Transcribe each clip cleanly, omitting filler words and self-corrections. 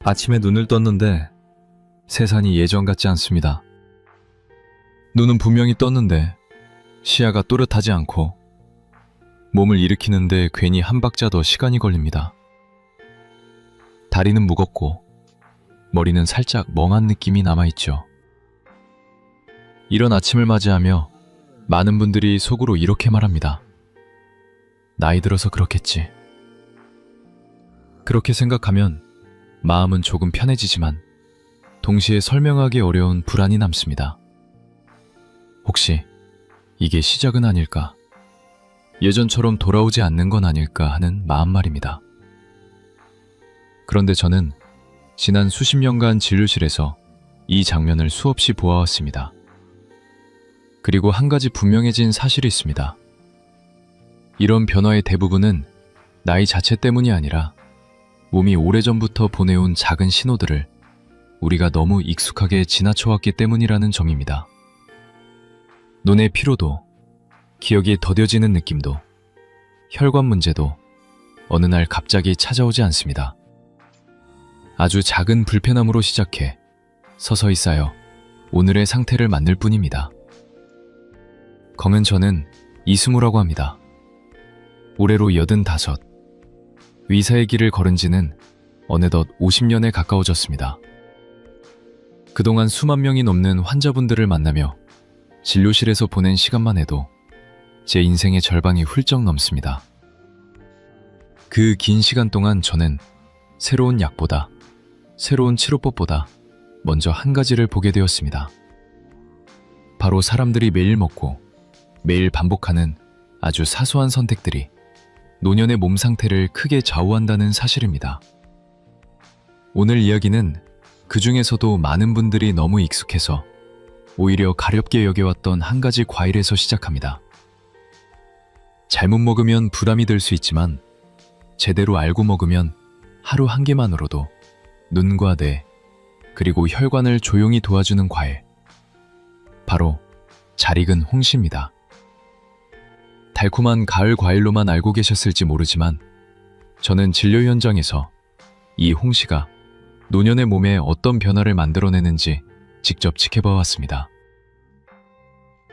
아침에 눈을 떴는데 세상이 예전 같지 않습니다. 눈은 분명히 떴는데 시야가 또렷하지 않고 몸을 일으키는데 괜히 한 박자 더 시간이 걸립니다. 다리는 무겁고 머리는 살짝 멍한 느낌이 남아있죠. 이런 아침을 맞이하며 많은 분들이 속으로 이렇게 말합니다. 나이 들어서 그렇겠지. 그렇게 생각하면 마음은 조금 편해지지만 동시에 설명하기 어려운 불안이 남습니다. 혹시 이게 시작은 아닐까? 예전처럼 돌아오지 않는 건 아닐까 하는 마음 말입니다. 그런데 저는 지난 수십 년간 진료실에서 이 장면을 수없이 보아왔습니다. 그리고 한 가지 분명해진 사실이 있습니다. 이런 변화의 대부분은 나이 자체 때문이 아니라 몸이 오래전부터 보내온 작은 신호들을 우리가 너무 익숙하게 지나쳐왔기 때문이라는 점입니다. 눈의 피로도, 기억이 더뎌지는 느낌도, 혈관 문제도 어느 날 갑자기 찾아오지 않습니다. 아주 작은 불편함으로 시작해 서서히 쌓여 오늘의 상태를 만들 뿐입니다. 검은 저는 이승우라고 합니다. 올해로 85, 의사의 길을 걸은 지는 어느덧 50년에 가까워졌습니다. 그동안 수만 명이 넘는 환자분들을 만나며 진료실에서 보낸 시간만 해도 제 인생의 절반이 훌쩍 넘습니다. 그 긴 시간 동안 저는 새로운 약보다, 새로운 치료법보다 먼저 한 가지를 보게 되었습니다. 바로 사람들이 매일 먹고 매일 반복하는 아주 사소한 선택들이 노년의 몸 상태를 크게 좌우한다는 사실입니다. 오늘 이야기는 그 중에서도 많은 분들이 너무 익숙해서 오히려 가볍게 여겨왔던 한 가지 과일에서 시작합니다. 잘못 먹으면 부담이 될 수 있지만 제대로 알고 먹으면 하루 한 개만으로도 눈과 뇌, 그리고 혈관을 조용히 도와주는 과일. 바로 잘 익은 홍시입니다. 달콤한 가을 과일로만 알고 계셨을지 모르지만 저는 진료 현장에서 이 홍시가 노년의 몸에 어떤 변화를 만들어내는지 직접 지켜봐왔습니다.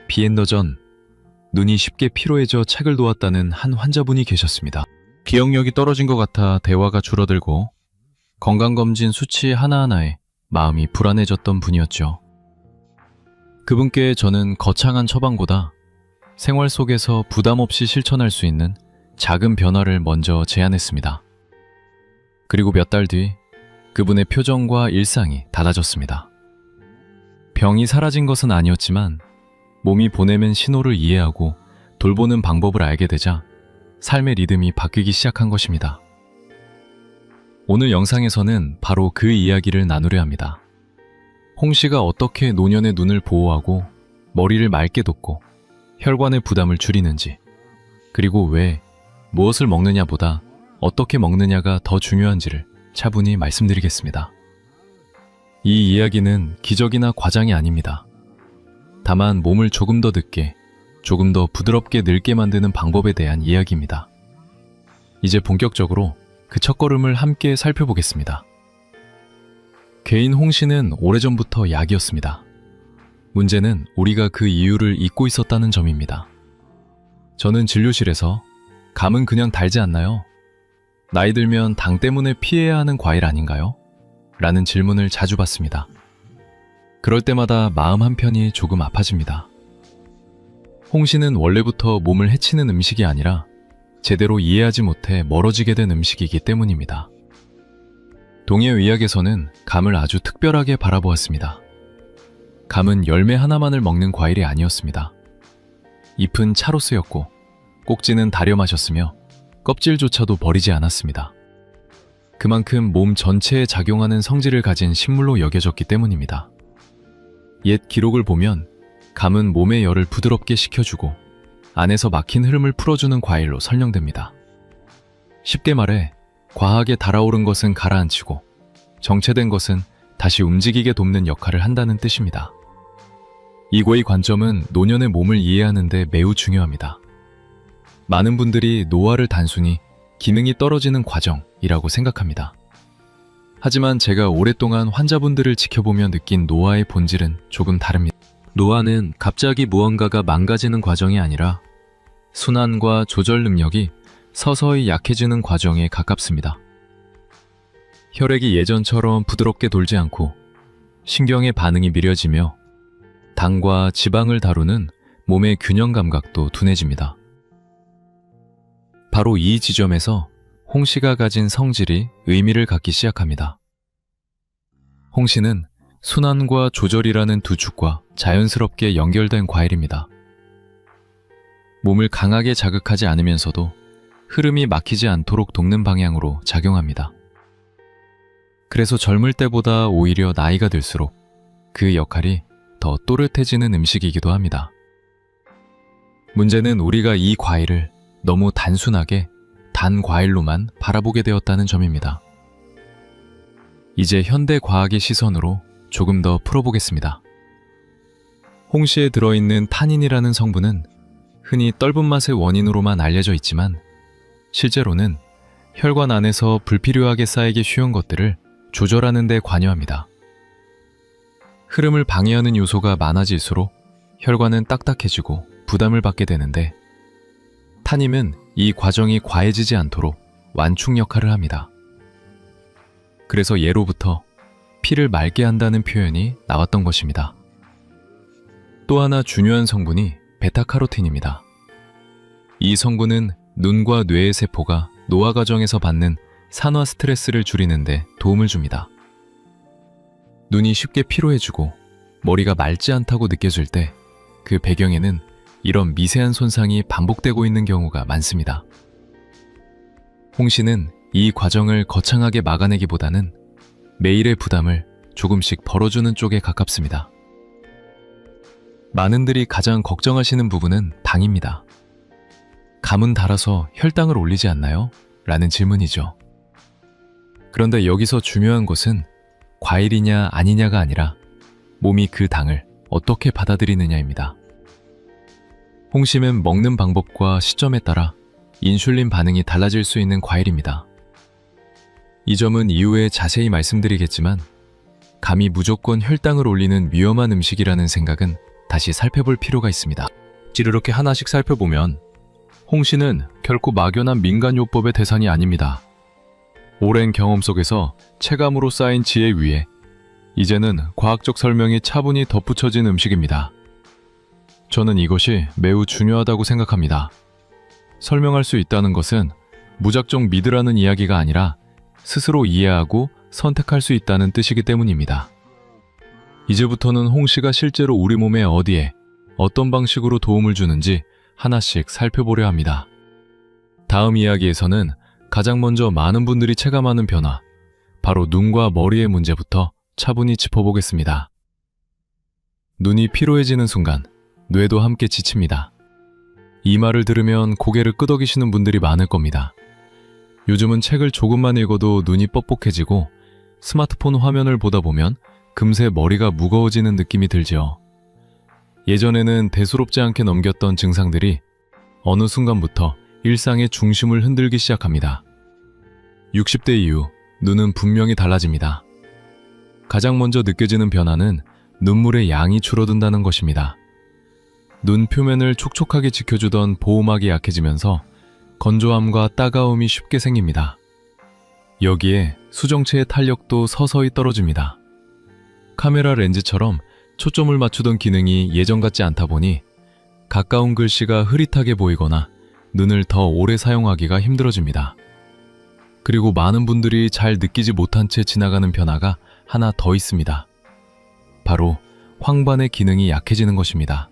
비엔더 전 눈이 쉽게 피로해져 책을 놓았다는 한 환자분이 계셨습니다. 기억력이 떨어진 것 같아 대화가 줄어들고 건강검진 수치 하나하나에 마음이 불안해졌던 분이었죠. 그분께 저는 거창한 처방보다 생활 속에서 부담 없이 실천할 수 있는 작은 변화를 먼저 제안했습니다. 그리고 몇 달 뒤 그분의 표정과 일상이 달라졌습니다. 병이 사라진 것은 아니었지만 몸이 보내는 신호를 이해하고 돌보는 방법을 알게 되자 삶의 리듬이 바뀌기 시작한 것입니다. 오늘 영상에서는 바로 그 이야기를 나누려 합니다. 홍시가 어떻게 노년의 눈을 보호하고 머리를 맑게 돋고 혈관의 부담을 줄이는지, 그리고 왜 무엇을 먹느냐보다 어떻게 먹느냐가 더 중요한지를 차분히 말씀드리겠습니다. 이 이야기는 기적이나 과장이 아닙니다. 다만 몸을 조금 더 늦게, 조금 더 부드럽게 늙게 만드는 방법에 대한 이야기입니다. 이제 본격적으로 그 첫걸음을 함께 살펴보겠습니다. 개인 홍시는 오래전부터 약이었습니다. 문제는 우리가 그 이유를 잊고 있었다는 점입니다. 저는 진료실에서 감은 그냥 달지 않나요? 나이 들면 당 때문에 피해야 하는 과일 아닌가요? 라는 질문을 자주 받습니다. 그럴 때마다 마음 한편이 조금 아파집니다. 홍시는 원래부터 몸을 해치는 음식이 아니라 제대로 이해하지 못해 멀어지게 된 음식이기 때문입니다. 동해의학에서는 감을 아주 특별하게 바라보았습니다. 감은 열매 하나만을 먹는 과일이 아니었습니다. 잎은 차로 쓰였고 꼭지는 다려 마셨으며 껍질조차도 버리지 않았습니다. 그만큼 몸 전체에 작용하는 성질을 가진 식물로 여겨졌기 때문입니다. 옛 기록을 보면 감은 몸의 열을 부드럽게 식혀주고 안에서 막힌 흐름을 풀어주는 과일로 설명됩니다. 쉽게 말해 과하게 달아오른 것은 가라앉히고 정체된 것은 다시 움직이게 돕는 역할을 한다는 뜻입니다. 이거의 관점은 노년의 몸을 이해하는 데 매우 중요합니다. 많은 분들이 노화를 단순히 기능이 떨어지는 과정이라고 생각합니다. 하지만 제가 오랫동안 환자분들을 지켜보며 느낀 노화의 본질은 조금 다릅니다. 노화는 갑자기 무언가가 망가지는 과정이 아니라 순환과 조절 능력이 서서히 약해지는 과정에 가깝습니다. 혈액이 예전처럼 부드럽게 돌지 않고 신경의 반응이 미려지며 당과 지방을 다루는 몸의 균형 감각도 둔해집니다. 바로 이 지점에서 홍시가 가진 성질이 의미를 갖기 시작합니다. 홍시는 순환과 조절이라는 두 축과 자연스럽게 연결된 과일입니다. 몸을 강하게 자극하지 않으면서도 흐름이 막히지 않도록 돕는 방향으로 작용합니다. 그래서 젊을 때보다 오히려 나이가 들수록 그 역할이 더 또렷해지는 음식이기도 합니다. 문제는 우리가 이 과일을 너무 단순하게 단 과일로만 바라보게 되었다는 점입니다. 이제 현대 과학의 시선으로 조금 더 풀어보겠습니다. 홍시에 들어있는 타닌이라는 성분은 흔히 떫은 맛의 원인으로만 알려져 있지만 실제로는 혈관 안에서 불필요하게 쌓이기 쉬운 것들을 조절하는 데 관여합니다. 흐름을 방해하는 요소가 많아질수록 혈관은 딱딱해지고 부담을 받게 되는데 타닌은 이 과정이 과해지지 않도록 완충 역할을 합니다. 그래서 예로부터 피를 맑게 한다는 표현이 나왔던 것입니다. 또 하나 중요한 성분이 베타카로틴입니다. 이 성분은 눈과 뇌의 세포가 노화 과정에서 받는 산화 스트레스를 줄이는 데 도움을 줍니다. 눈이 쉽게 피로해지고 머리가 맑지 않다고 느껴질 때 그 배경에는 이런 미세한 손상이 반복되고 있는 경우가 많습니다. 홍시는 이 과정을 거창하게 막아내기보다는 매일의 부담을 조금씩 벌어주는 쪽에 가깝습니다. 많은들이 가장 걱정하시는 부분은 당입니다. 감은 달아서 혈당을 올리지 않나요? 라는 질문이죠. 그런데 여기서 중요한 것은 과일이냐 아니냐가 아니라 몸이 그 당을 어떻게 받아들이느냐입니다. 홍시는 먹는 방법과 시점에 따라 인슐린 반응이 달라질 수 있는 과일입니다. 이 점은 이후에 자세히 말씀드리겠지만 감이 무조건 혈당을 올리는 위험한 음식이라는 생각은 다시 살펴볼 필요가 있습니다. 이렇게 하나씩 살펴보면 홍시는 결코 막연한 민간요법의 대상이 아닙니다. 오랜 경험 속에서 체감으로 쌓인 지혜 위에 이제는 과학적 설명이 차분히 덧붙여진 음식입니다. 저는 이것이 매우 중요하다고 생각합니다. 설명할 수 있다는 것은 무작정 믿으라는 이야기가 아니라 스스로 이해하고 선택할 수 있다는 뜻이기 때문입니다. 이제부터는 홍시가 실제로 우리 몸에 어디에 어떤 방식으로 도움을 주는지 하나씩 살펴보려 합니다. 다음 이야기에서는 가장 먼저 많은 분들이 체감하는 변화, 바로 눈과 머리의 문제부터 차분히 짚어보겠습니다. 눈이 피로해지는 순간 뇌도 함께 지칩니다. 이 말을 들으면 고개를 끄덕이시는 분들이 많을 겁니다. 요즘은 책을 조금만 읽어도 눈이 뻑뻑해지고 스마트폰 화면을 보다 보면 금세 머리가 무거워지는 느낌이 들지요. 예전에는 대수롭지 않게 넘겼던 증상들이 어느 순간부터 일상의 중심을 흔들기 시작합니다. 60대 이후 눈은 분명히 달라집니다. 가장 먼저 느껴지는 변화는 눈물의 양이 줄어든다는 것입니다. 눈 표면을 촉촉하게 지켜주던 보호막이 약해지면서 건조함과 따가움이 쉽게 생깁니다. 여기에 수정체의 탄력도 서서히 떨어집니다. 카메라 렌즈처럼 초점을 맞추던 기능이 예전 같지 않다 보니 가까운 글씨가 흐릿하게 보이거나 눈을 더 오래 사용하기가 힘들어집니다. 그리고 많은 분들이 잘 느끼지 못한 채 지나가는 변화가 하나 더 있습니다. 바로 황반의 기능이 약해지는 것입니다.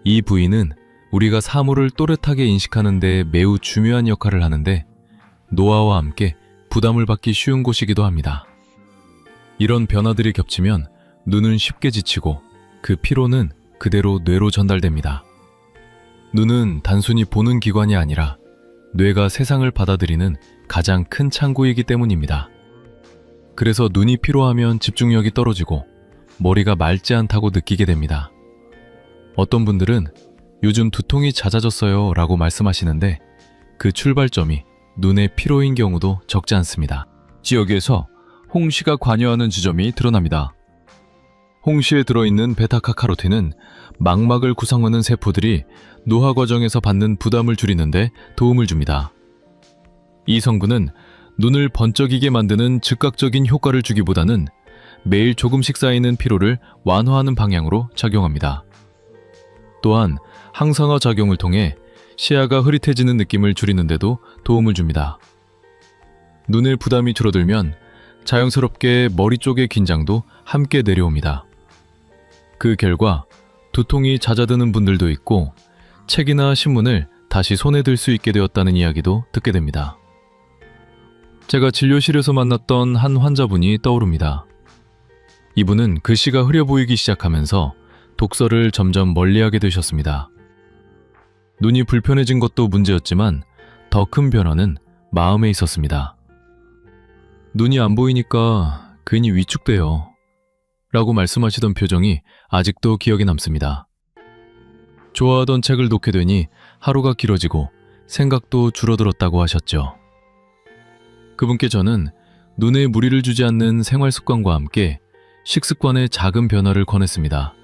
이 부위는 우리가 사물을 또렷하게 인식하는 데 매우 중요한 역할을 하는데 노화와 함께 부담을 받기 쉬운 곳이기도 합니다. 이런 변화들이 겹치면 눈은 쉽게 지치고 그 피로는 그대로 뇌로 전달됩니다. 눈은 단순히 보는 기관이 아니라 뇌가 세상을 받아들이는 가장 큰 창구이기 때문입니다. 그래서 눈이 피로하면 집중력이 떨어지고 머리가 맑지 않다고 느끼게 됩니다. 어떤 분들은 요즘 두통이 잦아졌어요 라고 말씀하시는데 그 출발점이 눈의 피로인 경우도 적지 않습니다. 여기에서 홍시가 관여하는 지점이 드러납니다. 홍시에 들어있는 베타카카로틴은 망막을 구성하는 세포들이 노화 과정에서 받는 부담을 줄이는데 도움을 줍니다. 이 성분은 눈을 번쩍이게 만드는 즉각적인 효과를 주기보다는 매일 조금씩 쌓이는 피로를 완화하는 방향으로 작용합니다. 또한 항산화 작용을 통해 시야가 흐릿해지는 느낌을 줄이는데도 도움을 줍니다. 눈의 부담이 줄어들면 자연스럽게 머리 쪽의 긴장도 함께 내려옵니다. 그 결과 두통이 잦아드는 분들도 있고 책이나 신문을 다시 손에 들 수 있게 되었다는 이야기도 듣게 됩니다. 제가 진료실에서 만났던 한 환자분이 떠오릅니다. 이분은 글씨가 흐려 보이기 시작하면서 독서를 점점 멀리하게 되셨습니다. 눈이 불편해진 것도 문제였지만 더 큰 변화는 마음에 있었습니다. 눈이 안 보이니까 괜히 위축돼요. 라고 말씀하시던 표정이 아직도 기억에 남습니다. 좋아하던 책을 놓게 되니 하루가 길어지고 생각도 줄어들었다고 하셨죠. 그분께 저는 눈에 무리를 주지 않는 생활 습관과 함께 식습관의 작은 변화를 권했습니다.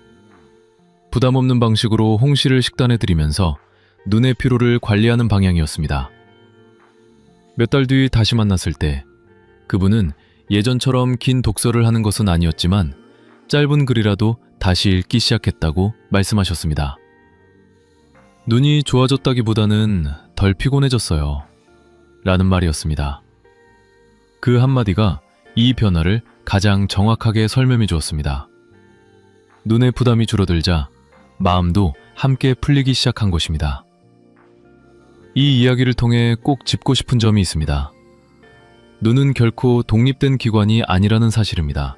부담 없는 방식으로 홍시를 식단해 드리면서 눈의 피로를 관리하는 방향이었습니다. 몇 달 뒤 다시 만났을 때 그분은 예전처럼 긴 독서를 하는 것은 아니었지만 짧은 글이라도 다시 읽기 시작했다고 말씀하셨습니다. 눈이 좋아졌다기보다는 덜 피곤해졌어요. 라는 말이었습니다. 그 한마디가 이 변화를 가장 정확하게 설명해 주었습니다. 눈의 부담이 줄어들자 마음도 함께 풀리기 시작한 것입니다. 이 이야기를 통해 꼭 짚고 싶은 점이 있습니다. 눈은 결코 독립된 기관이 아니라는 사실입니다.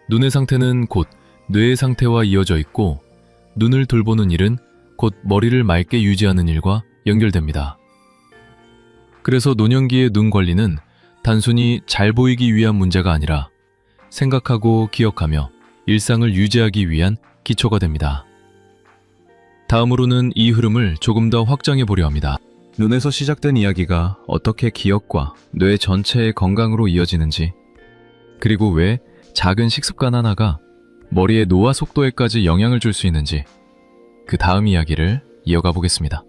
눈의 상태는 곧 뇌의 상태와 이어져 있고 눈을 돌보는 일은 곧 머리를 맑게 유지하는 일과 연결됩니다. 그래서 노년기의 눈 관리는 단순히 잘 보이기 위한 문제가 아니라 생각하고 기억하며 일상을 유지하기 위한 기초가 됩니다. 다음으로는 이 흐름을 조금 더 확장해 보려 합니다. 눈에서 시작된 이야기가 어떻게 기억과 뇌 전체의 건강으로 이어지는지, 그리고 왜 작은 식습관 하나가 머리의 노화 속도에까지 영향을 줄 수 있는지, 그 다음 이야기를 이어가 보겠습니다.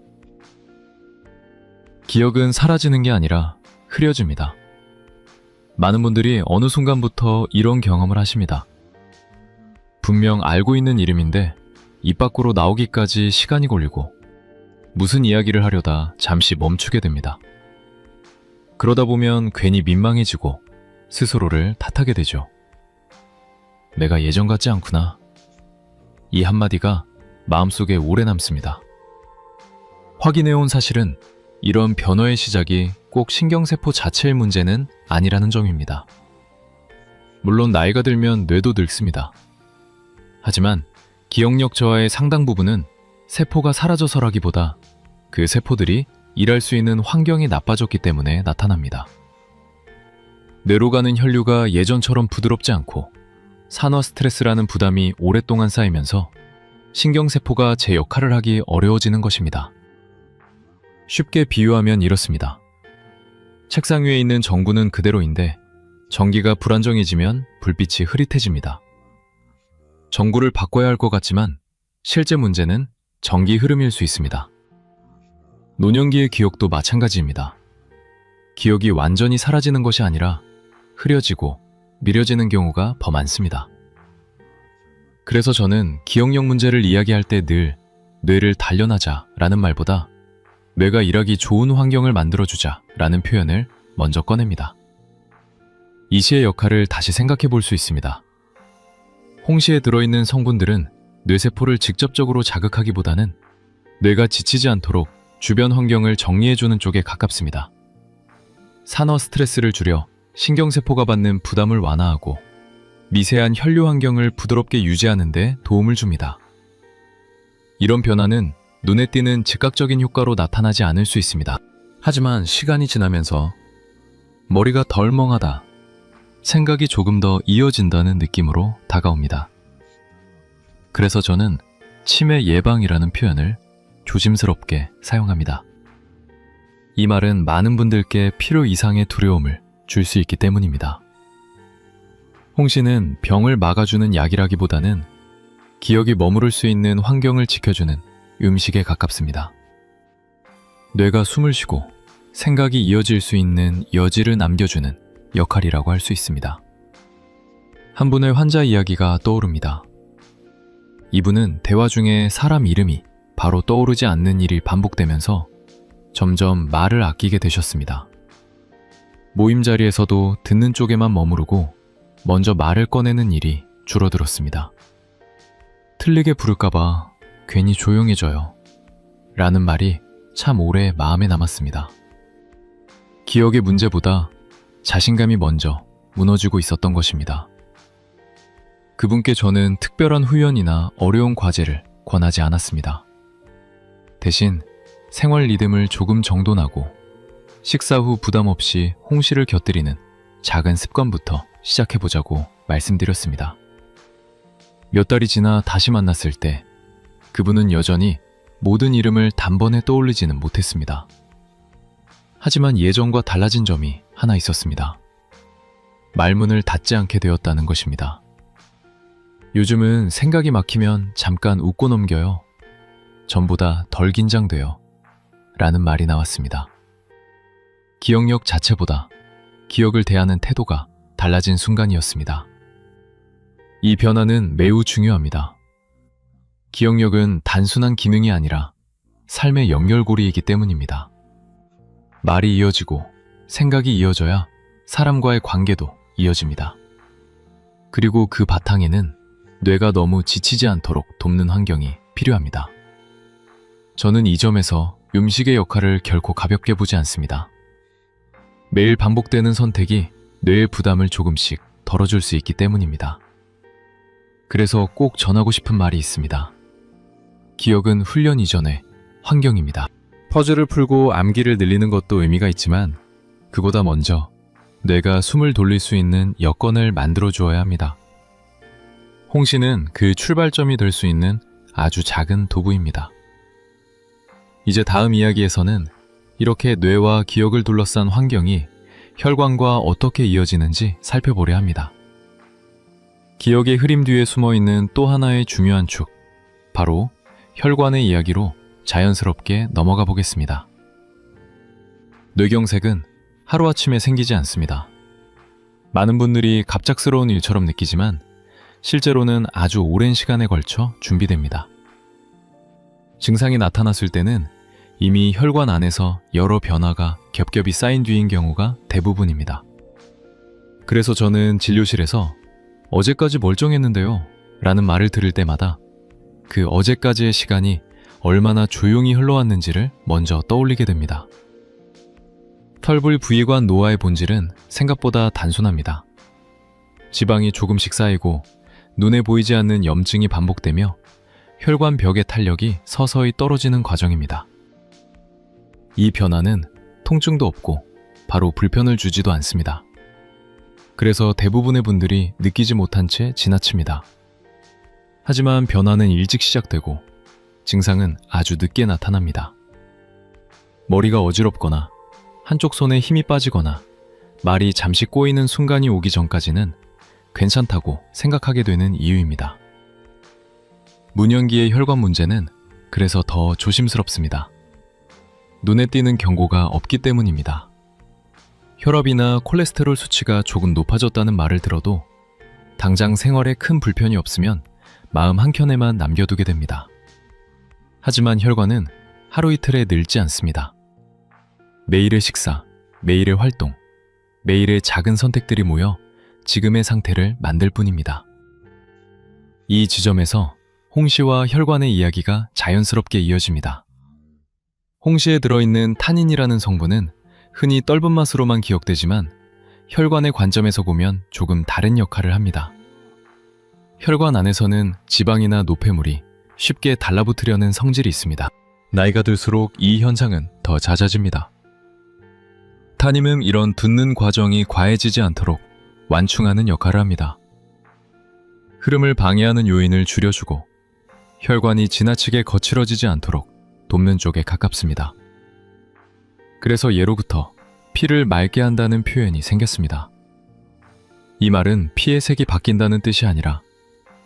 기억은 사라지는 게 아니라 흐려집니다. 많은 분들이 어느 순간부터 이런 경험을 하십니다. 분명 알고 있는 이름인데 입 밖으로 나오기까지 시간이 걸리고 무슨 이야기를 하려다 잠시 멈추게 됩니다. 그러다 보면 괜히 민망해지고 스스로를 탓하게 되죠. 내가 예전 같지 않구나. 이 한마디가 마음속에 오래 남습니다. 확인해온 사실은 이런 변화의 시작이 꼭 신경세포 자체의 문제는 아니라는 점입니다. 물론 나이가 들면 뇌도 늙습니다. 하지만 기억력 저하의 상당 부분은 세포가 사라져서라기보다 그 세포들이 일할 수 있는 환경이 나빠졌기 때문에 나타납니다. 뇌로 가는 혈류가 예전처럼 부드럽지 않고 산화 스트레스라는 부담이 오랫동안 쌓이면서 신경세포가 제 역할을 하기 어려워지는 것입니다. 쉽게 비유하면 이렇습니다. 책상 위에 있는 전구는 그대로인데 전기가 불안정해지면 불빛이 흐릿해집니다. 전구를 바꿔야 할 것 같지만 실제 문제는 전기 흐름일 수 있습니다. 노년기의 기억도 마찬가지입니다. 기억이 완전히 사라지는 것이 아니라 흐려지고 미뤄지는 경우가 더 많습니다. 그래서 저는 기억력 문제를 이야기할 때 늘 뇌를 단련하자 라는 말보다 뇌가 일하기 좋은 환경을 만들어주자 라는 표현을 먼저 꺼냅니다. 이 시의 역할을 다시 생각해 볼 수 있습니다. 홍시에 들어있는 성분들은 뇌세포를 직접적으로 자극하기보다는 뇌가 지치지 않도록 주변 환경을 정리해주는 쪽에 가깝습니다. 산화 스트레스를 줄여 신경세포가 받는 부담을 완화하고 미세한 혈류 환경을 부드럽게 유지하는 데 도움을 줍니다. 이런 변화는 눈에 띄는 즉각적인 효과로 나타나지 않을 수 있습니다. 하지만 시간이 지나면서 머리가 덜 멍하다, 생각이 조금 더 이어진다는 느낌으로 다가옵니다. 그래서 저는 치매 예방이라는 표현을 조심스럽게 사용합니다. 이 말은 많은 분들께 필요 이상의 두려움을 줄 수 있기 때문입니다. 홍시는 병을 막아주는 약이라기보다는 기억이 머무를 수 있는 환경을 지켜주는 음식에 가깝습니다. 뇌가 숨을 쉬고 생각이 이어질 수 있는 여지를 남겨주는 역할이라고 할 수 있습니다. 한 분의 환자 이야기가 떠오릅니다. 이분은 대화 중에 사람 이름이 바로 떠오르지 않는 일이 반복되면서 점점 말을 아끼게 되셨습니다. 모임 자리에서도 듣는 쪽에만 머무르고 먼저 말을 꺼내는 일이 줄어들었습니다. 틀리게 부를까봐 괜히 조용해져요 라는 말이 참 오래 마음에 남았습니다. 기억의 문제보다 자신감이 먼저 무너지고 있었던 것입니다. 그분께 저는 특별한 후연이나 어려운 과제를 권하지 않았습니다. 대신 생활 리듬을 조금 정돈하고 식사 후 부담 없이 홍시를 곁들이는 작은 습관부터 시작해보자고 말씀드렸습니다. 몇 달이 지나 다시 만났을 때 그분은 여전히 모든 이름을 단번에 떠올리지는 못했습니다. 하지만 예전과 달라진 점이 하나 있었습니다. 말문을 닫지 않게 되었다는 것입니다. 요즘은 생각이 막히면 잠깐 웃고 넘겨요. 전보다 덜 긴장돼요. 라는 말이 나왔습니다. 기억력 자체보다 기억을 대하는 태도가 달라진 순간이었습니다. 이 변화는 매우 중요합니다. 기억력은 단순한 기능이 아니라 삶의 연결고리이기 때문입니다. 말이 이어지고 생각이 이어져야 사람과의 관계도 이어집니다. 그리고 그 바탕에는 뇌가 너무 지치지 않도록 돕는 환경이 필요합니다. 저는 이 점에서 음식의 역할을 결코 가볍게 보지 않습니다. 매일 반복되는 선택이 뇌의 부담을 조금씩 덜어줄 수 있기 때문입니다. 그래서 꼭 전하고 싶은 말이 있습니다. 기억은 훈련 이전의 환경입니다. 퍼즐을 풀고 암기를 늘리는 것도 의미가 있지만 그보다 먼저 뇌가 숨을 돌릴 수 있는 여건을 만들어 주어야 합니다. 홍시는 그 출발점이 될 수 있는 아주 작은 도구입니다. 이제 다음 이야기에서는 이렇게 뇌와 기억을 둘러싼 환경이 혈관과 어떻게 이어지는지 살펴보려 합니다. 기억의 흐림 뒤에 숨어있는 또 하나의 중요한 축, 바로 혈관의 이야기로 자연스럽게 넘어가 보겠습니다. 뇌경색은 하루아침에 생기지 않습니다. 많은 분들이 갑작스러운 일처럼 느끼지만 실제로는 아주 오랜 시간에 걸쳐 준비됩니다. 증상이 나타났을 때는 이미 혈관 안에서 여러 변화가 겹겹이 쌓인 뒤인 경우가 대부분입니다. 그래서 저는 진료실에서 어제까지 멀쩡했는데요 라는 말을 들을 때마다 그 어제까지의 시간이 얼마나 조용히 흘러왔는지를 먼저 떠올리게 됩니다. 털불 부위관 노화의 본질은 생각보다 단순합니다. 지방이 조금씩 쌓이고 눈에 보이지 않는 염증이 반복되며 혈관 벽의 탄력이 서서히 떨어지는 과정입니다. 이 변화는 통증도 없고 바로 불편을 주지도 않습니다. 그래서 대부분의 분들이 느끼지 못한 채 지나칩니다. 하지만 변화는 일찍 시작되고 증상은 아주 늦게 나타납니다. 머리가 어지럽거나 한쪽 손에 힘이 빠지거나 말이 잠시 꼬이는 순간이 오기 전까지는 괜찮다고 생각하게 되는 이유입니다. 문연기의 혈관 문제는 그래서 더 조심스럽습니다. 눈에 띄는 경고가 없기 때문입니다. 혈압이나 콜레스테롤 수치가 조금 높아졌다는 말을 들어도 당장 생활에 큰 불편이 없으면 마음 한켠에만 남겨두게 됩니다. 하지만 혈관은 하루 이틀에 늙지 않습니다. 매일의 식사, 매일의 활동, 매일의 작은 선택들이 모여 지금의 상태를 만들 뿐입니다. 이 지점에서 홍시와 혈관의 이야기가 자연스럽게 이어집니다. 홍시에 들어있는 타닌이라는 성분은 흔히 떫은 맛으로만 기억되지만 혈관의 관점에서 보면 조금 다른 역할을 합니다. 혈관 안에서는 지방이나 노폐물이 쉽게 달라붙으려는 성질이 있습니다. 나이가 들수록 이 현상은 더 잦아집니다. 타닌은 이런 붓는 과정이 과해지지 않도록 완충하는 역할을 합니다. 흐름을 방해하는 요인을 줄여주고 혈관이 지나치게 거칠어지지 않도록 돕는 쪽에 가깝습니다. 그래서 예로부터 피를 맑게 한다는 표현이 생겼습니다. 이 말은 피의 색이 바뀐다는 뜻이 아니라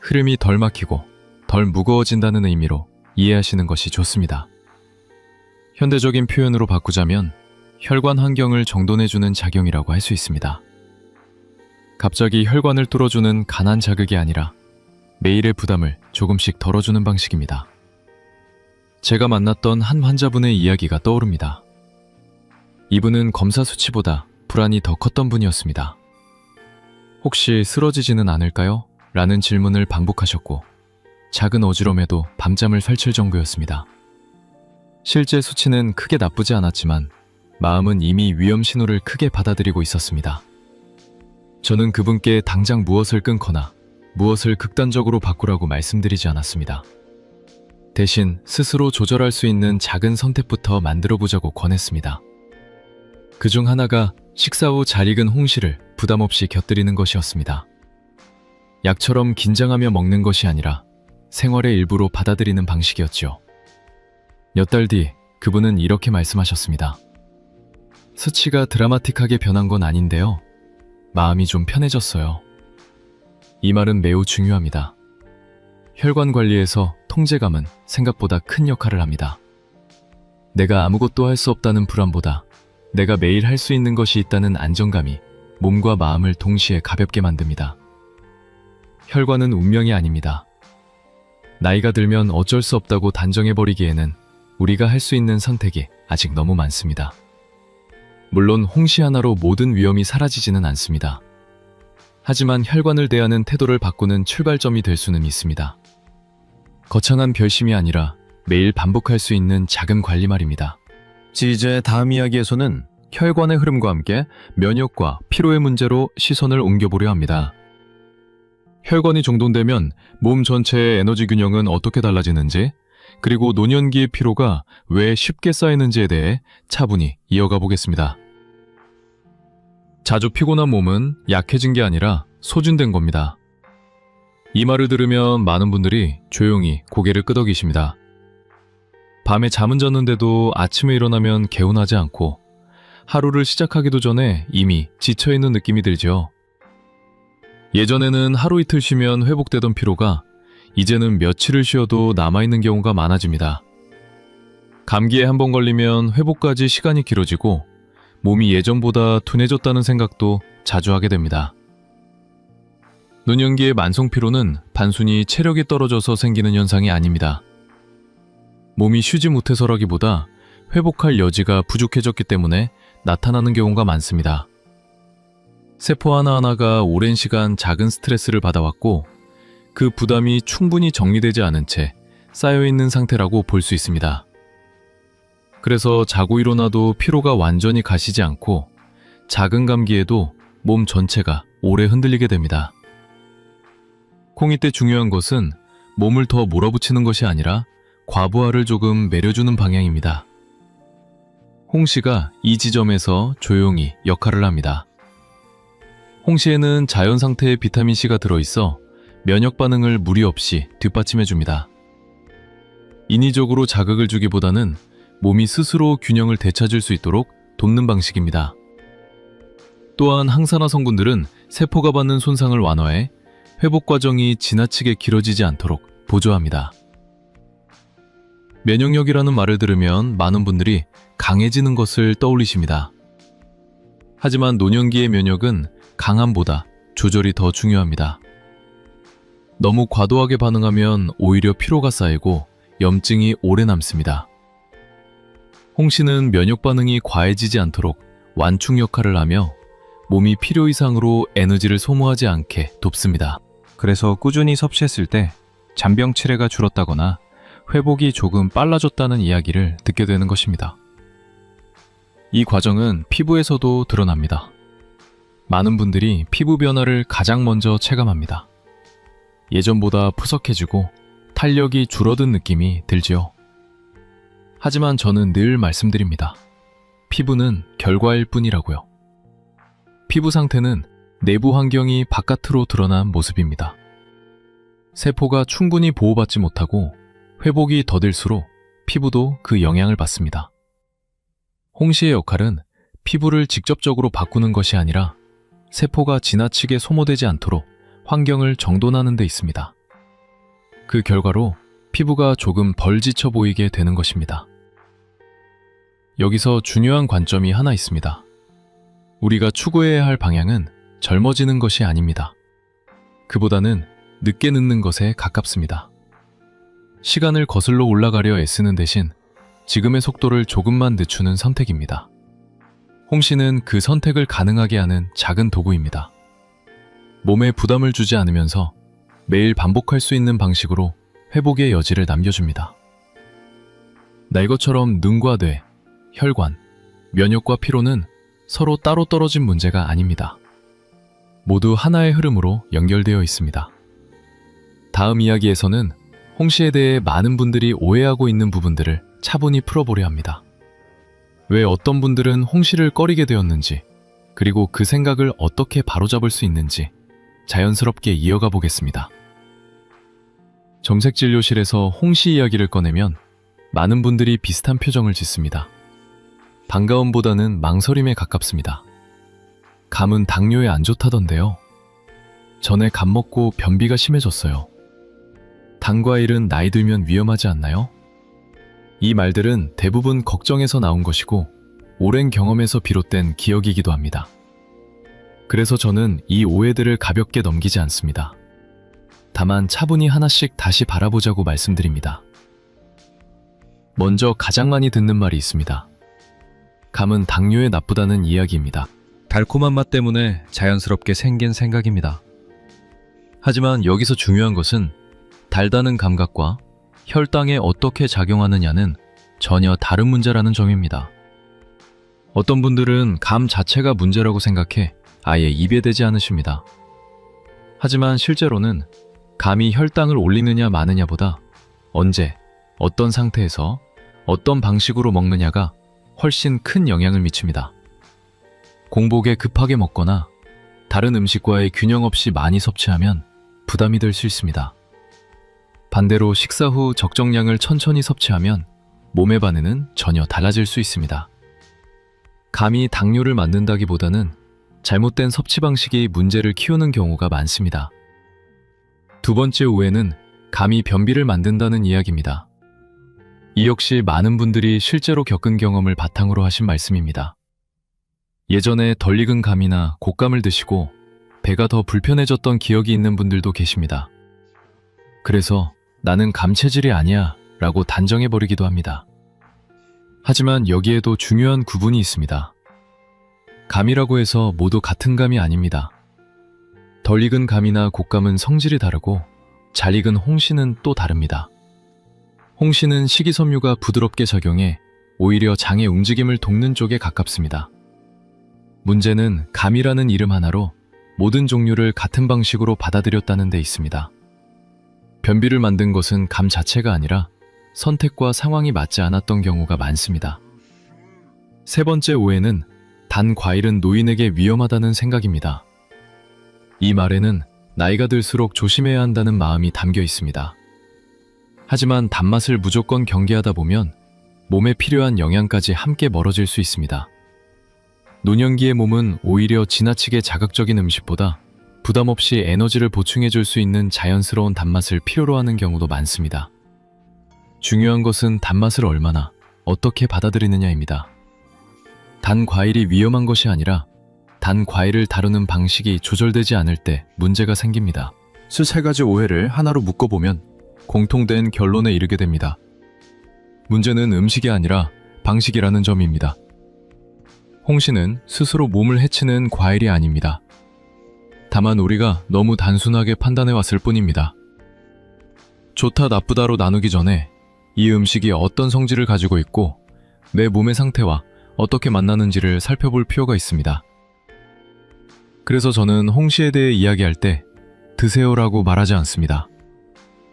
흐름이 덜 막히고 덜 무거워진다는 의미로 이해하시는 것이 좋습니다. 현대적인 표현으로 바꾸자면 혈관 환경을 정돈해주는 작용이라고 할 수 있습니다. 갑자기 혈관을 뚫어주는 강한 자극이 아니라 매일의 부담을 조금씩 덜어주는 방식입니다. 제가 만났던 한 환자분의 이야기가 떠오릅니다. 이분은 검사 수치보다 불안이 더 컸던 분이었습니다. 혹시 쓰러지지는 않을까요? 라는 질문을 반복하셨고 작은 어지럼에도 밤잠을 설칠 정도였습니다. 실제 수치는 크게 나쁘지 않았지만 마음은 이미 위험 신호를 크게 받아들이고 있었습니다. 저는 그분께 당장 무엇을 끊거나 무엇을 극단적으로 바꾸라고 말씀드리지 않았습니다. 대신 스스로 조절할 수 있는 작은 선택부터 만들어보자고 권했습니다. 그중 하나가 식사 후 잘 익은 홍시를 부담 없이 곁들이는 것이었습니다. 약처럼 긴장하며 먹는 것이 아니라 생활의 일부로 받아들이는 방식이었죠. 몇 달 뒤 그분은 이렇게 말씀하셨습니다. 수치가 드라마틱하게 변한 건 아닌데요. 마음이 좀 편해졌어요. 이 말은 매우 중요합니다. 혈관 관리에서 통제감은 생각보다 큰 역할을 합니다. 내가 아무것도 할 수 없다는 불안보다 내가 매일 할 수 있는 것이 있다는 안정감이 몸과 마음을 동시에 가볍게 만듭니다. 혈관은 운명이 아닙니다. 나이가 들면 어쩔 수 없다고 단정해버리기에는 우리가 할 수 있는 선택이 아직 너무 많습니다. 물론 홍시 하나로 모든 위험이 사라지지는 않습니다. 하지만 혈관을 대하는 태도를 바꾸는 출발점이 될 수는 있습니다. 거창한 결심이 아니라 매일 반복할 수 있는 작은 관리 말입니다. 이제 다음 이야기에서는 혈관의 흐름과 함께 면역과 피로의 문제로 시선을 옮겨보려 합니다. 혈관이 정돈되면 몸 전체의 에너지 균형은 어떻게 달라지는지, 그리고 노년기의 피로가 왜 쉽게 쌓이는지에 대해 차분히 이어가 보겠습니다. 자주 피곤한 몸은 약해진 게 아니라 소진된 겁니다. 이 말을 들으면 많은 분들이 조용히 고개를 끄덕이십니다. 밤에 잠은 잤는데도 아침에 일어나면 개운하지 않고 하루를 시작하기도 전에 이미 지쳐있는 느낌이 들죠. 예전에는 하루 이틀 쉬면 회복되던 피로가 이제는 며칠을 쉬어도 남아있는 경우가 많아집니다. 감기에 한 번 걸리면 회복까지 시간이 길어지고 몸이 예전보다 둔해졌다는 생각도 자주 하게 됩니다. 노년기의 만성 피로는 단순히 체력이 떨어져서 생기는 현상이 아닙니다. 몸이 쉬지 못해서라기보다 회복할 여지가 부족해졌기 때문에 나타나는 경우가 많습니다. 세포 하나하나가 오랜 시간 작은 스트레스를 받아왔고 그 부담이 충분히 정리되지 않은 채 쌓여있는 상태라고 볼 수 있습니다. 그래서 자고 일어나도 피로가 완전히 가시지 않고 작은 감기에도 몸 전체가 오래 흔들리게 됩니다. 콩이 때 중요한 것은 몸을 더 몰아붙이는 것이 아니라 과부하를 조금 내려주는 방향입니다. 홍시가 이 지점에서 조용히 역할을 합니다. 홍시에는 자연 상태의 비타민C가 들어있어 면역 반응을 무리 없이 뒷받침해줍니다. 인위적으로 자극을 주기보다는 몸이 스스로 균형을 되찾을 수 있도록 돕는 방식입니다. 또한 항산화 성분들은 세포가 받는 손상을 완화해 회복 과정이 지나치게 길어지지 않도록 보조합니다. 면역력이라는 말을 들으면 많은 분들이 강해지는 것을 떠올리십니다. 하지만 노년기의 면역은 강함보다 조절이 더 중요합니다. 너무 과도하게 반응하면 오히려 피로가 쌓이고 염증이 오래 남습니다. 홍시는 면역 반응이 과해지지 않도록 완충 역할을 하며 몸이 필요 이상으로 에너지를 소모하지 않게 돕습니다. 그래서 꾸준히 섭취했을 때 잔병 치레가 줄었다거나 회복이 조금 빨라졌다는 이야기를 듣게 되는 것입니다. 이 과정은 피부에서도 드러납니다. 많은 분들이 피부 변화를 가장 먼저 체감합니다. 예전보다 푸석해지고 탄력이 줄어든 느낌이 들지요. 하지만 저는 늘 말씀드립니다. 피부는 결과일 뿐이라고요. 피부 상태는 내부 환경이 바깥으로 드러난 모습입니다. 세포가 충분히 보호받지 못하고 회복이 더딜수록 피부도 그 영향을 받습니다. 홍시의 역할은 피부를 직접적으로 바꾸는 것이 아니라 세포가 지나치게 소모되지 않도록 환경을 정돈하는 데 있습니다. 그 결과로 피부가 조금 덜 지쳐 보이게 되는 것입니다. 여기서 중요한 관점이 하나 있습니다. 우리가 추구해야 할 방향은 젊어지는 것이 아닙니다. 그보다는 늦게 늙는 것에 가깝습니다. 시간을 거슬러 올라가려 애쓰는 대신 지금의 속도를 조금만 늦추는 선택입니다. 홍시는 그 선택을 가능하게 하는 작은 도구입니다. 몸에 부담을 주지 않으면서 매일 반복할 수 있는 방식으로 회복의 여지를 남겨줍니다. 날 것처럼 눈과 뇌, 혈관, 면역과 피로는 서로 따로 떨어진 문제가 아닙니다. 모두 하나의 흐름으로 연결되어 있습니다. 다음 이야기에서는 홍시에 대해 많은 분들이 오해하고 있는 부분들을 차분히 풀어보려 합니다. 왜 어떤 분들은 홍시를 꺼리게 되었는지, 그리고 그 생각을 어떻게 바로잡을 수 있는지 자연스럽게 이어가 보겠습니다. 정색진료실에서 홍시 이야기를 꺼내면 많은 분들이 비슷한 표정을 짓습니다. 반가움보다는 망설임에 가깝습니다. 감은 당뇨에 안 좋다던데요. 전에 감 먹고 변비가 심해졌어요. 당과일은 나이 들면 위험하지 않나요? 이 말들은 대부분 걱정에서 나온 것이고 오랜 경험에서 비롯된 기억이기도 합니다. 그래서 저는 이 오해들을 가볍게 넘기지 않습니다. 다만 차분히 하나씩 다시 바라보자고 말씀드립니다. 먼저 가장 많이 듣는 말이 있습니다. 감은 당뇨에 나쁘다는 이야기입니다. 달콤한 맛 때문에 자연스럽게 생긴 생각입니다. 하지만 여기서 중요한 것은 달다는 감각과 혈당에 어떻게 작용하느냐는 전혀 다른 문제라는 점입니다. 어떤 분들은 감 자체가 문제라고 생각해 아예 입에 대지 않으십니다. 하지만 실제로는 감이 혈당을 올리느냐 마느냐보다 언제, 어떤 상태에서, 어떤 방식으로 먹느냐가 훨씬 큰 영향을 미칩니다. 공복에 급하게 먹거나 다른 음식과의 균형 없이 많이 섭취하면 부담이 될 수 있습니다. 반대로 식사 후 적정량을 천천히 섭취하면 몸의 반응은 전혀 달라질 수 있습니다. 감이 당뇨를 만든다기보다는 잘못된 섭취 방식이 문제를 키우는 경우가 많습니다. 두 번째 오해는 감이 변비를 만든다는 이야기입니다. 이 역시 많은 분들이 실제로 겪은 경험을 바탕으로 하신 말씀입니다. 예전에 덜 익은 감이나 곶감을 드시고 배가 더 불편해졌던 기억이 있는 분들도 계십니다. 그래서 나는 감 체질이 아니야 라고 단정해버리기도 합니다. 하지만 여기에도 중요한 구분이 있습니다. 감이라고 해서 모두 같은 감이 아닙니다. 덜 익은 감이나 곶감은 성질이 다르고 잘 익은 홍시는 또 다릅니다. 홍시는 식이섬유가 부드럽게 작용해 오히려 장의 움직임을 돕는 쪽에 가깝습니다. 문제는 감이라는 이름 하나로 모든 종류를 같은 방식으로 받아들였다는 데 있습니다. 변비를 만든 것은 감 자체가 아니라 선택과 상황이 맞지 않았던 경우가 많습니다. 세 번째 오해는 단 과일은 노인에게 위험하다는 생각입니다. 이 말에는 나이가 들수록 조심해야 한다는 마음이 담겨 있습니다. 하지만 단맛을 무조건 경계하다 보면 몸에 필요한 영양까지 함께 멀어질 수 있습니다. 노년기의 몸은 오히려 지나치게 자극적인 음식보다 부담 없이 에너지를 보충해 줄 수 있는 자연스러운 단맛을 필요로 하는 경우도 많습니다. 중요한 것은 단맛을 얼마나, 어떻게 받아들이느냐입니다. 단 과일이 위험한 것이 아니라 단 과일을 다루는 방식이 조절되지 않을 때 문제가 생깁니다. 수 세 가지 오해를 하나로 묶어보면 공통된 결론에 이르게 됩니다. 문제는 음식이 아니라 방식이라는 점입니다. 홍시는 스스로 몸을 해치는 과일이 아닙니다. 다만 우리가 너무 단순하게 판단해 왔을 뿐입니다. 좋다 나쁘다로 나누기 전에 이 음식이 어떤 성질을 가지고 있고 내 몸의 상태와 어떻게 만나는지를 살펴볼 필요가 있습니다. 그래서 저는 홍시에 대해 이야기할 때 드세요라고 말하지 않습니다.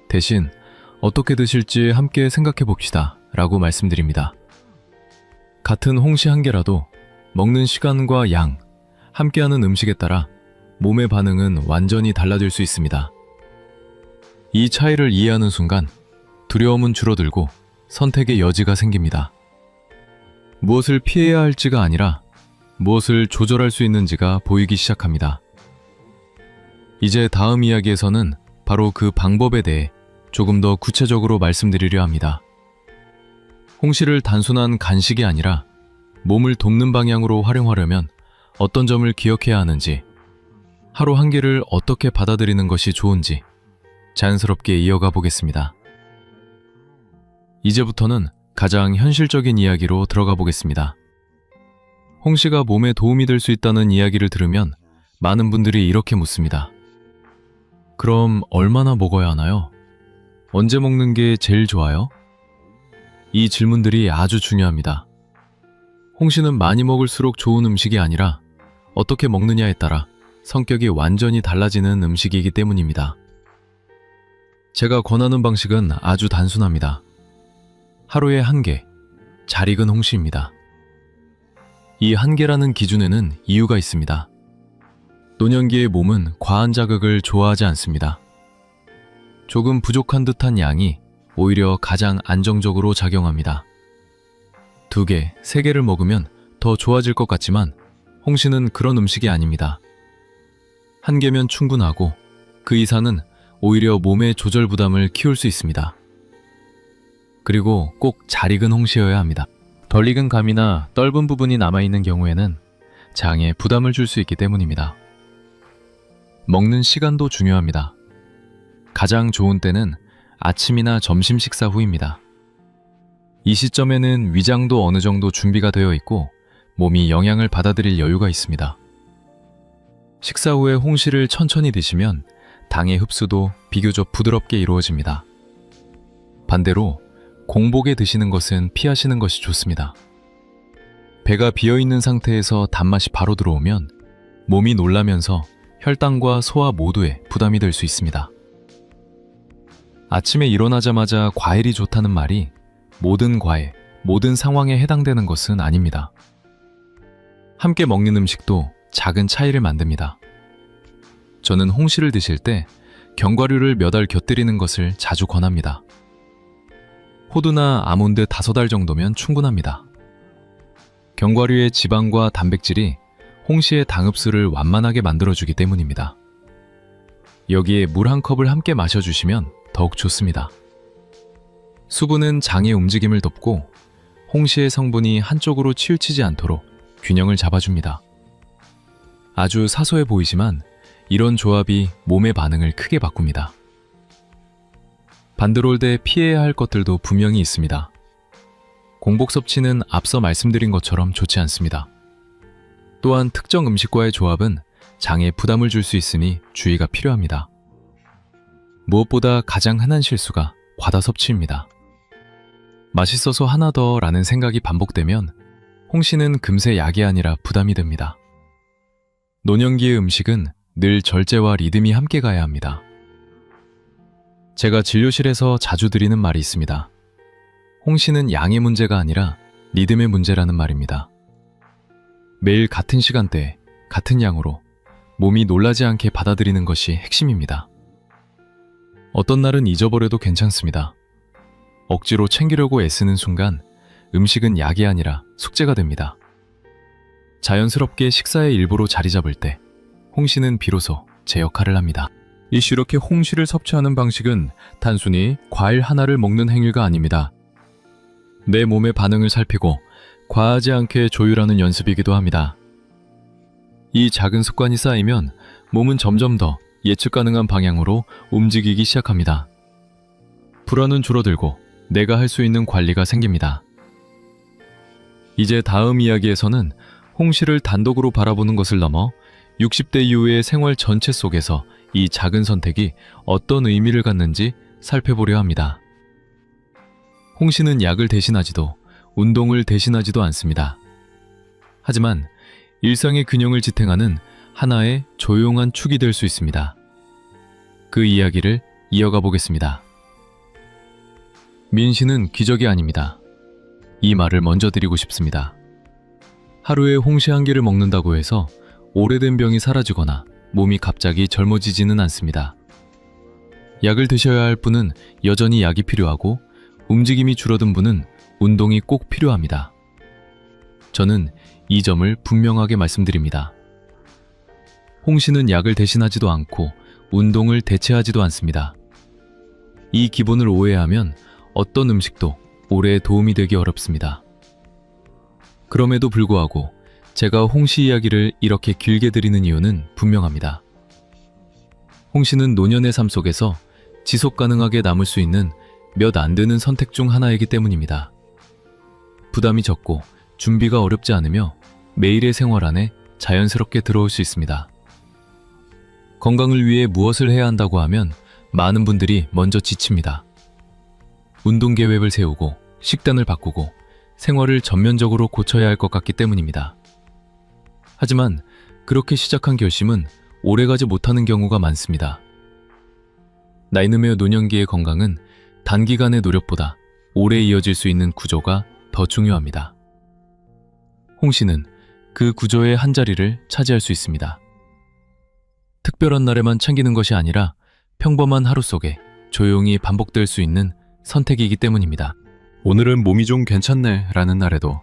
대신 어떻게 드실지 함께 생각해 봅시다 라고 말씀드립니다. 같은 홍시 한 개라도 먹는 시간과 양, 함께하는 음식에 따라 몸의 반응은 완전히 달라질 수 있습니다. 이 차이를 이해하는 순간 두려움은 줄어들고 선택의 여지가 생깁니다. 무엇을 피해야 할지가 아니라 무엇을 조절할 수 있는지가 보이기 시작합니다. 이제 다음 이야기에서는 바로 그 방법에 대해 조금 더 구체적으로 말씀드리려 합니다. 홍시를 단순한 간식이 아니라 몸을 돕는 방향으로 활용하려면 어떤 점을 기억해야 하는지, 하루 한 끼를 어떻게 받아들이는 것이 좋은지 자연스럽게 이어가 보겠습니다. 이제부터는 가장 현실적인 이야기로 들어가 보겠습니다. 홍시가 몸에 도움이 될 수 있다는 이야기를 들으면 많은 분들이 이렇게 묻습니다. 그럼 얼마나 먹어야 하나요? 언제 먹는 게 제일 좋아요? 이 질문들이 아주 중요합니다. 홍시는 많이 먹을수록 좋은 음식이 아니라 어떻게 먹느냐에 따라 성격이 완전히 달라지는 음식이기 때문입니다. 제가 권하는 방식은 아주 단순합니다. 하루에 한 개, 잘 익은 홍시입니다. 이 한 개라는 기준에는 이유가 있습니다. 노년기의 몸은 과한 자극을 좋아하지 않습니다. 조금 부족한 듯한 양이 오히려 가장 안정적으로 작용합니다. 2개, 3개를 먹으면 더 좋아질 것 같지만 홍시는 그런 음식이 아닙니다. 한 개면 충분하고 그 이상은 오히려 몸의 조절 부담을 키울 수 있습니다. 그리고 꼭 잘 익은 홍시여야 합니다. 덜 익은 감이나 떫은 부분이 남아있는 경우에는 장에 부담을 줄 수 있기 때문입니다. 먹는 시간도 중요합니다. 가장 좋은 때는 아침이나 점심 식사 후입니다. 이 시점에는 위장도 어느 정도 준비가 되어 있고 몸이 영양을 받아들일 여유가 있습니다. 식사 후에 홍시를 천천히 드시면 당의 흡수도 비교적 부드럽게 이루어집니다. 반대로 공복에 드시는 것은 피하시는 것이 좋습니다. 배가 비어있는 상태에서 단맛이 바로 들어오면 몸이 놀라면서 혈당과 소화 모두에 부담이 될 수 있습니다. 아침에 일어나자마자 과일이 좋다는 말이 모든 과일, 모든 상황에 해당되는 것은 아닙니다. 함께 먹는 음식도 작은 차이를 만듭니다. 저는 홍시를 드실 때 견과류를 몇 알 곁들이는 것을 자주 권합니다. 호두나 아몬드 5알 정도면 충분합니다. 견과류의 지방과 단백질이 홍시의 당흡수를 완만하게 만들어주기 때문입니다. 여기에 물 한 컵을 함께 마셔주시면 더욱 좋습니다. 수분은 장의 움직임을 돕고 홍시의 성분이 한쪽으로 치우치지 않도록 균형을 잡아줍니다. 아주 사소해 보이지만 이런 조합이 몸의 반응을 크게 바꿉니다. 반대로 때 피해야 할 것들도 분명히 있습니다. 공복 섭취는 앞서 말씀드린 것처럼 좋지 않습니다. 또한 특정 음식과의 조합은 장에 부담을 줄 수 있으니 주의가 필요합니다. 무엇보다 가장 흔한 실수가 과다 섭취입니다. 맛있어서 하나 더 라는 생각이 반복되면 홍시는 금세 약이 아니라 부담이 됩니다. 노년기의 음식은 늘 절제와 리듬이 함께 가야 합니다. 제가 진료실에서 자주 드리는 말이 있습니다. 홍시는 양의 문제가 아니라 리듬의 문제라는 말입니다. 매일 같은 시간대에 같은 양으로 몸이 놀라지 않게 받아들이는 것이 핵심입니다. 어떤 날은 잊어버려도 괜찮습니다. 억지로 챙기려고 애쓰는 순간 음식은 약이 아니라 숙제가 됩니다. 자연스럽게 식사의 일부로 자리 잡을 때 홍시는 비로소 제 역할을 합니다. 이렇게 홍시를 섭취하는 방식은 단순히 과일 하나를 먹는 행위가 아닙니다. 내 몸의 반응을 살피고 과하지 않게 조율하는 연습이기도 합니다. 이 작은 습관이 쌓이면 몸은 점점 더 예측 가능한 방향으로 움직이기 시작합니다. 불안은 줄어들고 내가 할 수 있는 관리가 생깁니다. 이제 다음 이야기에서는 홍시를 단독으로 바라보는 것을 넘어 60대 이후의 생활 전체 속에서 이 작은 선택이 어떤 의미를 갖는지 살펴보려 합니다. 홍시는 약을 대신하지도 운동을 대신하지도 않습니다. 하지만 일상의 균형을 지탱하는 하나의 조용한 축이 될 수 있습니다. 그 이야기를 이어가 보겠습니다. 민씨는 기적이 아닙니다. 이 말을 먼저 드리고 싶습니다. 하루에 홍시 한 개를 먹는다고 해서 오래된 병이 사라지거나 몸이 갑자기 젊어지지는 않습니다. 약을 드셔야 할 분은 여전히 약이 필요하고 움직임이 줄어든 분은 운동이 꼭 필요합니다. 저는 이 점을 분명하게 말씀드립니다. 홍 씨는 약을 대신하지도 않고 운동을 대체하지도 않습니다. 이 기본을 오해하면 어떤 음식도 오래 도움이 되기 어렵습니다. 그럼에도 불구하고 제가 홍 씨 이야기를 이렇게 길게 드리는 이유는 분명합니다. 홍 씨는 노년의 삶 속에서 지속 가능하게 남을 수 있는 몇 안 되는 선택 중 하나이기 때문입니다. 부담이 적고 준비가 어렵지 않으며 매일의 생활 안에 자연스럽게 들어올 수 있습니다. 건강을 위해 무엇을 해야 한다고 하면 많은 분들이 먼저 지칩니다. 운동 계획을 세우고 식단을 바꾸고 생활을 전면적으로 고쳐야 할 것 같기 때문입니다. 하지만 그렇게 시작한 결심은 오래가지 못하는 경우가 많습니다. 나이듦의 노년기의 건강은 단기간의 노력보다 오래 이어질 수 있는 구조가 더 중요합니다. 홍 씨는 그 구조의 한 자리를 차지할 수 있습니다. 특별한 날에만 챙기는 것이 아니라 평범한 하루 속에 조용히 반복될 수 있는 선택이기 때문입니다. 오늘은 몸이 좀 괜찮네 라는 날에도,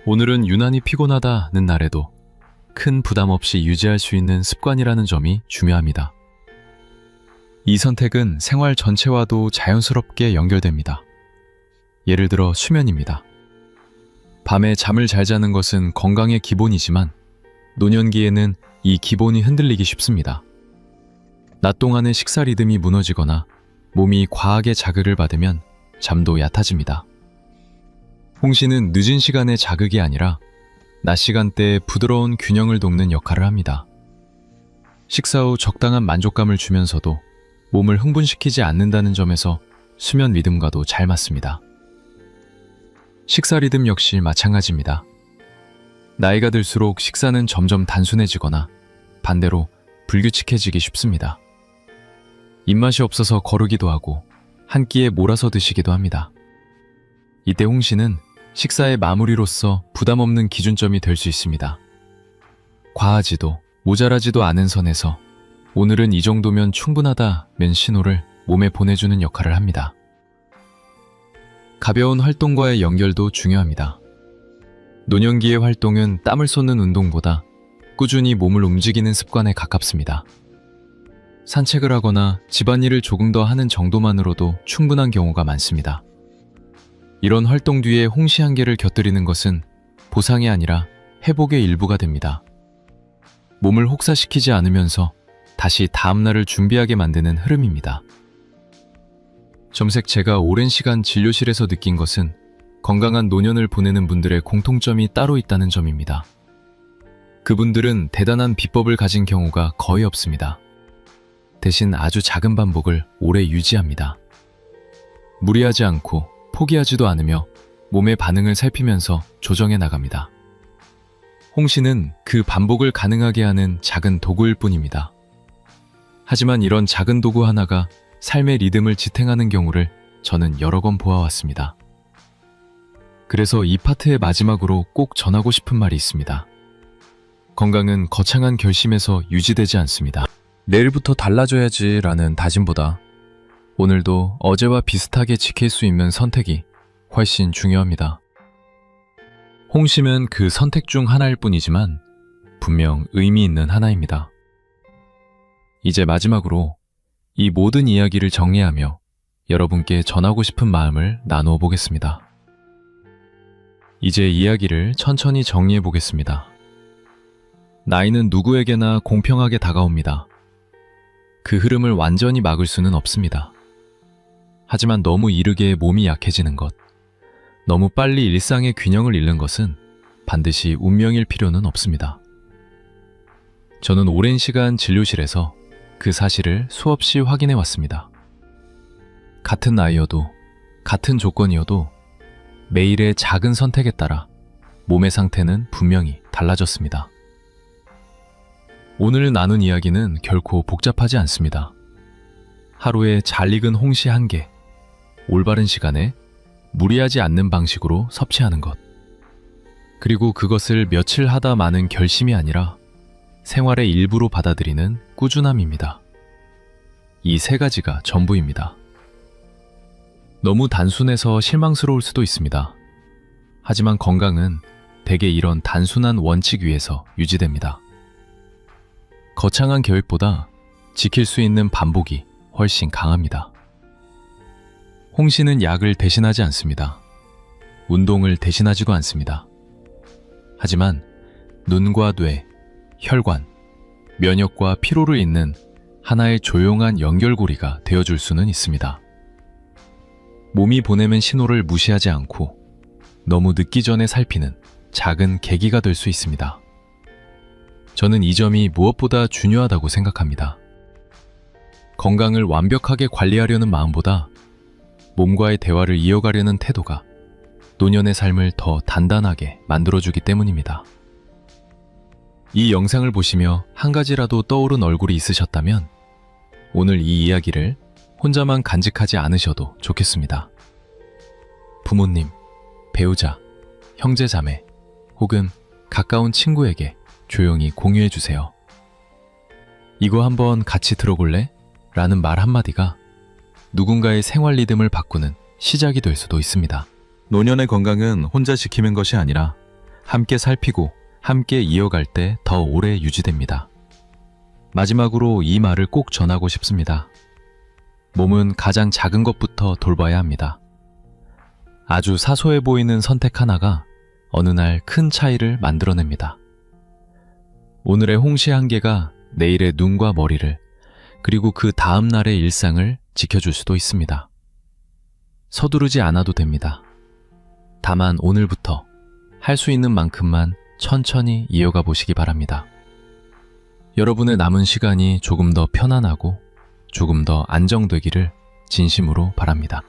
오늘은 유난히 피곤하다는 날에도 큰 부담 없이 유지할 수 있는 습관이라는 점이 중요합니다. 이 선택은 생활 전체와도 자연스럽게 연결됩니다. 예를 들어 수면입니다. 밤에 잠을 잘 자는 것은 건강의 기본이지만 노년기에는 이 기본이 흔들리기 쉽습니다. 낮 동안의 식사 리듬이 무너지거나 몸이 과하게 자극을 받으면 잠도 얕아집니다. 홍 씨는 늦은 시간의 자극이 아니라 낮 시간대에 부드러운 균형을 돕는 역할을 합니다. 식사 후 적당한 만족감을 주면서도 몸을 흥분시키지 않는다는 점에서 수면 리듬과도 잘 맞습니다. 식사 리듬 역시 마찬가지입니다. 나이가 들수록 식사는 점점 단순해지거나 반대로 불규칙해지기 쉽습니다. 입맛이 없어서 거르기도 하고 한 끼에 몰아서 드시기도 합니다. 이때 홍 씨는 식사의 마무리로서 부담 없는 기준점이 될 수 있습니다. 과하지도 모자라지도 않은 선에서 오늘은 이 정도면 충분하다는 신호를 몸에 보내주는 역할을 합니다. 가벼운 활동과의 연결도 중요합니다. 노년기의 활동은 땀을 쏟는 운동보다 꾸준히 몸을 움직이는 습관에 가깝습니다. 산책을 하거나 집안일을 조금 더 하는 정도만으로도 충분한 경우가 많습니다. 이런 활동 뒤에 홍시 한 개를 곁들이는 것은 보상이 아니라 회복의 일부가 됩니다. 몸을 혹사시키지 않으면서 다시 다음날을 준비하게 만드는 흐름입니다. 점색 제가 오랜 시간 진료실에서 느낀 것은 건강한 노년을 보내는 분들의 공통점이 따로 있다는 점입니다. 그분들은 대단한 비법을 가진 경우가 거의 없습니다. 대신 아주 작은 반복을 오래 유지합니다. 무리하지 않고 포기하지도 않으며 몸의 반응을 살피면서 조정해 나갑니다. 홍 씨는 그 반복을 가능하게 하는 작은 도구일 뿐입니다. 하지만 이런 작은 도구 하나가 삶의 리듬을 지탱하는 경우를 저는 여러 번 보아왔습니다. 그래서 이 파트의 마지막으로 꼭 전하고 싶은 말이 있습니다. 건강은 거창한 결심에서 유지되지 않습니다. 내일부터 달라져야지 라는 다짐보다 오늘도 어제와 비슷하게 지킬 수 있는 선택이 훨씬 중요합니다. 홍 씨는 그 선택 중 하나일 뿐이지만 분명 의미 있는 하나입니다. 이제 마지막으로 이 모든 이야기를 정리하며 여러분께 전하고 싶은 마음을 나누어 보겠습니다. 이제 이야기를 천천히 정리해 보겠습니다. 나이는 누구에게나 공평하게 다가옵니다. 그 흐름을 완전히 막을 수는 없습니다. 하지만 너무 이르게 몸이 약해지는 것, 너무 빨리 일상의 균형을 잃는 것은 반드시 운명일 필요는 없습니다. 저는 오랜 시간 진료실에서 그 사실을 수없이 확인해 왔습니다. 같은 나이여도, 같은 조건이어도 매일의 작은 선택에 따라 몸의 상태는 분명히 달라졌습니다. 오늘 나눈 이야기는 결코 복잡하지 않습니다. 하루에 잘 익은 홍시 한 개, 올바른 시간에 무리하지 않는 방식으로 섭취하는 것, 그리고 그것을 며칠 하다 마는 결심이 아니라 생활의 일부로 받아들이는 꾸준함입니다. 이 세 가지가 전부입니다. 너무 단순해서 실망스러울 수도 있습니다. 하지만 건강은 대개 이런 단순한 원칙 위에서 유지됩니다. 거창한 계획보다 지킬 수 있는 반복이 훨씬 강합니다. 홍시는 약을 대신하지 않습니다. 운동을 대신하지도 않습니다. 하지만 눈과 뇌, 혈관, 면역과 피로를 잇는 하나의 조용한 연결고리가 되어줄 수는 있습니다. 몸이 보내는 신호를 무시하지 않고 너무 늦기 전에 살피는 작은 계기가 될 수 있습니다. 저는 이 점이 무엇보다 중요하다고 생각합니다. 건강을 완벽하게 관리하려는 마음보다 몸과의 대화를 이어가려는 태도가 노년의 삶을 더 단단하게 만들어주기 때문입니다. 이 영상을 보시며 한 가지라도 떠오른 얼굴이 있으셨다면 오늘 이 이야기를 혼자만 간직하지 않으셔도 좋겠습니다. 부모님, 배우자, 형제자매 혹은 가까운 친구에게 조용히 공유해 주세요. 이거 한번 같이 들어볼래? 라는 말 한마디가 누군가의 생활 리듬을 바꾸는 시작이 될 수도 있습니다. 노년의 건강은 혼자 지키는 것이 아니라 함께 살피고 함께 이어갈 때 더 오래 유지됩니다. 마지막으로 이 말을 꼭 전하고 싶습니다. 몸은 가장 작은 것부터 돌봐야 합니다. 아주 사소해 보이는 선택 하나가 어느 날 큰 차이를 만들어냅니다. 오늘의 홍시 한 개가 내일의 눈과 머리를 그리고 그 다음 날의 일상을 지켜줄 수도 있습니다. 서두르지 않아도 됩니다. 다만 오늘부터 할 수 있는 만큼만 천천히 이어가 보시기 바랍니다. 여러분의 남은 시간이 조금 더 편안하고 조금 더 안정되기를 진심으로 바랍니다.